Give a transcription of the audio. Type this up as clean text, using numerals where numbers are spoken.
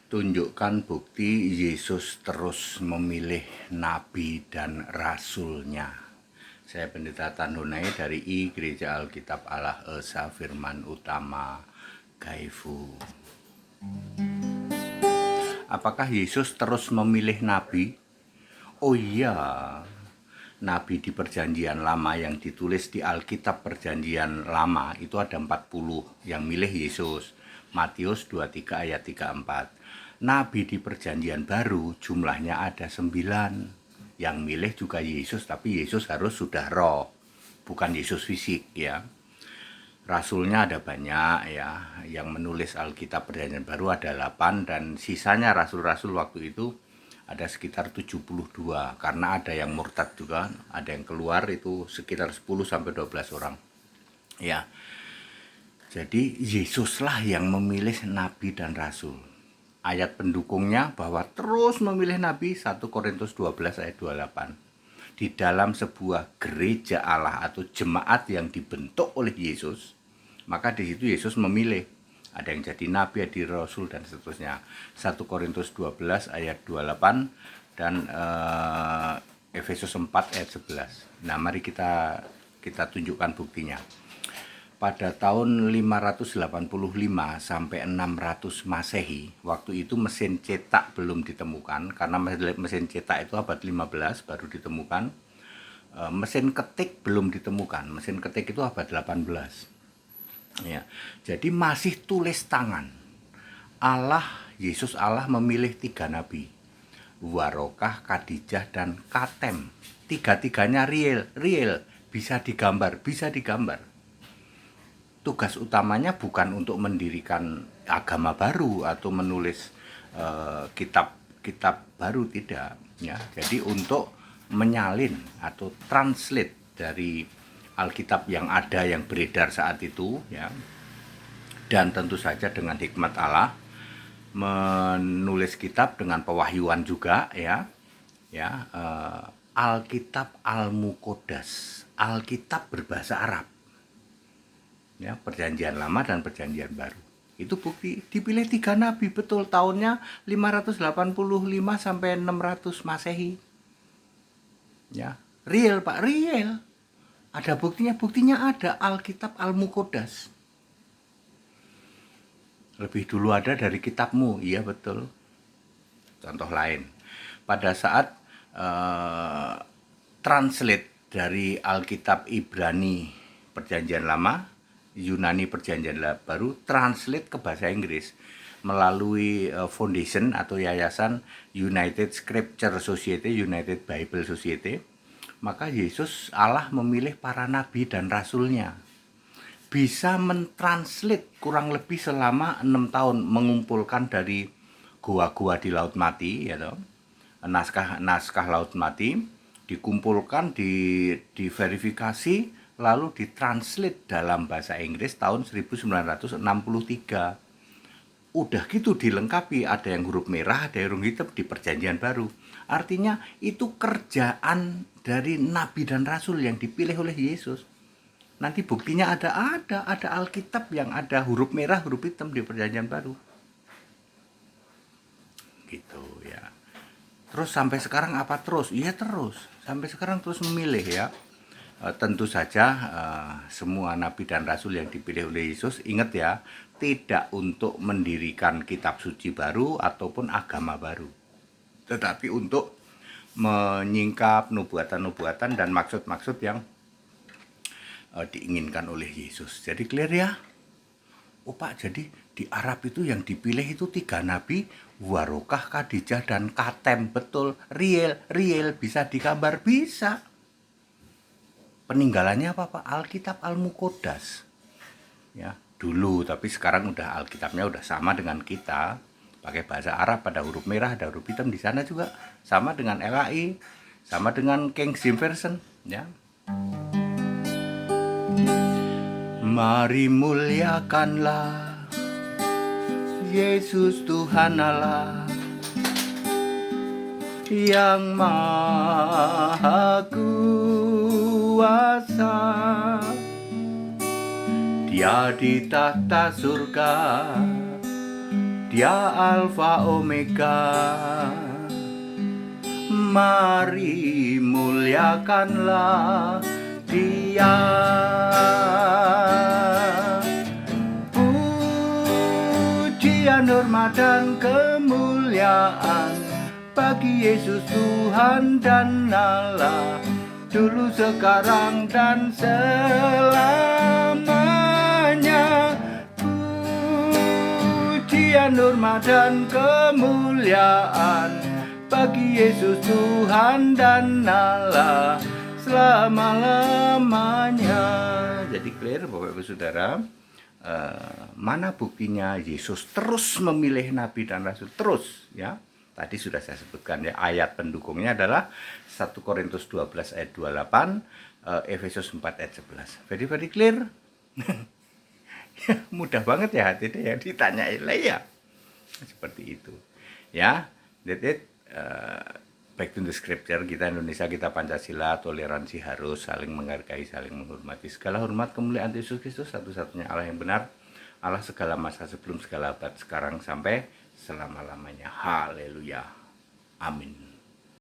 Tunjukkan bukti Yesus terus memilih nabi dan rasulnya. Saya Pendeta Tanhunai dari I Gereja Alkitab Allah Esa Firman Utama Gaifu. Apakah Yesus terus memilih nabi? Oh iya, nabi di perjanjian lama yang ditulis di Alkitab perjanjian lama itu ada 40 yang milih Yesus. Matius 23 ayat 34. Nabi di perjanjian baru jumlahnya ada 9. Yang milih juga Yesus, tapi Yesus harus sudah roh, bukan Yesus fisik ya. Rasulnya ada banyak ya, yang menulis Alkitab perjanjian baru ada 8 dan sisanya rasul-rasul waktu itu ada sekitar 72 karena ada yang murtad juga, ada yang keluar itu sekitar 10 sampai 12 orang. Ya. Jadi Yesuslah yang memilih nabi dan rasul. Ayat pendukungnya bahwa terus memilih nabi 1 Korintus 12 ayat 28. Di dalam sebuah gereja Allah atau jemaat yang dibentuk oleh Yesus, maka di situ Yesus memilih. Ada yang jadi nabi, ada rasul dan seterusnya. 1 Korintus 12 ayat 28 dan Efesus 4 ayat 11. Nah, mari kita tunjukkan buktinya. Pada tahun 585 sampai 600 Masehi, waktu itu mesin cetak belum ditemukan, karena mesin cetak itu abad 15 baru ditemukan. Mesin ketik belum ditemukan, mesin ketik itu abad 18. Ya, jadi masih tulis tangan. Yesus Allah memilih 3 nabi, Warokah, Khadijah, dan Katem. Tiga-tiganya real, bisa digambar. Tugas utamanya bukan untuk mendirikan agama baru atau menulis kitab baru, tidak ya. Jadi untuk menyalin atau translate dari Alkitab yang ada yang beredar saat itu ya, dan tentu saja dengan hikmat Allah menulis kitab dengan pewahyuan juga ya. Alkitab Al-Muqaddas, Alkitab berbahasa Arab ya, perjanjian lama dan perjanjian baru. Itu bukti dipilih 3 nabi, betul tahunnya 585 sampai 600 Masehi. Ya, real Pak, real. Ada buktinya ada Alkitab Al-Muqaddas. Lebih dulu ada dari kitabmu, iya betul. Contoh lain, pada saat translate dari Alkitab Ibrani perjanjian lama, Yunani perjanjian baru, translate ke bahasa Inggris melalui foundation atau yayasan United Scripture Society, United Bible Society, maka Yesus Allah memilih para nabi dan rasulnya. Bisa mentranslate kurang lebih selama 6 tahun, mengumpulkan dari gua-gua di Laut Mati ya toh, naskah Laut Mati dikumpulkan, diverifikasi, lalu ditranslate dalam bahasa Inggris tahun 1963. Udah gitu dilengkapi, ada yang huruf merah, ada yang huruf hitam di perjanjian baru. Artinya itu kerjaan dari nabi dan rasul yang dipilih oleh Yesus. Nanti buktinya ada Alkitab yang ada huruf merah, huruf hitam di perjanjian baru. Gitu ya. Terus sampai sekarang apa terus? Iya terus. Sampai sekarang terus memilih ya. Tentu saja semua nabi dan rasul yang dipilih oleh Yesus, ingat ya, tidak untuk mendirikan kitab suci baru ataupun agama baru, tetapi untuk menyingkap nubuatan-nubuatan dan maksud-maksud yang diinginkan oleh Yesus. Jadi clear ya? Oh Pak, jadi di Arab itu yang dipilih itu 3 nabi, Warokah, Khadijah, dan Katem. Betul, real, bisa digambar, bisa. Peninggalannya apa Pak? Alkitab Al-Muqaddas. Ya, dulu, tapi sekarang udah Alkitabnya udah sama dengan kita. Pakai bahasa Arab, ada huruf merah, ada huruf hitam di sana juga. Sama dengan LAI, sama dengan King James Version, ya. Mari muliakanlah Yesus Tuhan Allah yang Maha Kuasa. Dia di tahta surga Dia Alfa Omega. Mari muliakanlah Dia. Pujian, hormat dan kemuliaan bagi Yesus Tuhan dan Allah, dulu, sekarang, dan selamanya. Pujian, hormat dan kemuliaan bagi Yesus Tuhan dan Allah selama-lamanya. Jadi clear Bapak Ibu Saudara, mana buktinya Yesus terus memilih nabi dan rasul, terus ya. Tadi sudah saya sebutkan ya, ayat pendukungnya adalah 1 Korintus 12 ayat 28, Efesus 4 ayat 11. Very clear. Ya, mudah banget ya hati yang ditanyain lah ya. Seperti itu. Ya, that's it. Back to the scripture, kita Indonesia, kita Pancasila, toleransi harus, saling menghargai, saling menghormati. Segala hormat kemuliaan Yesus Kristus, satu-satunya Allah yang benar, Allah segala masa, sebelum segala abad, sekarang sampai selama-lamanya. Haleluya. Amin.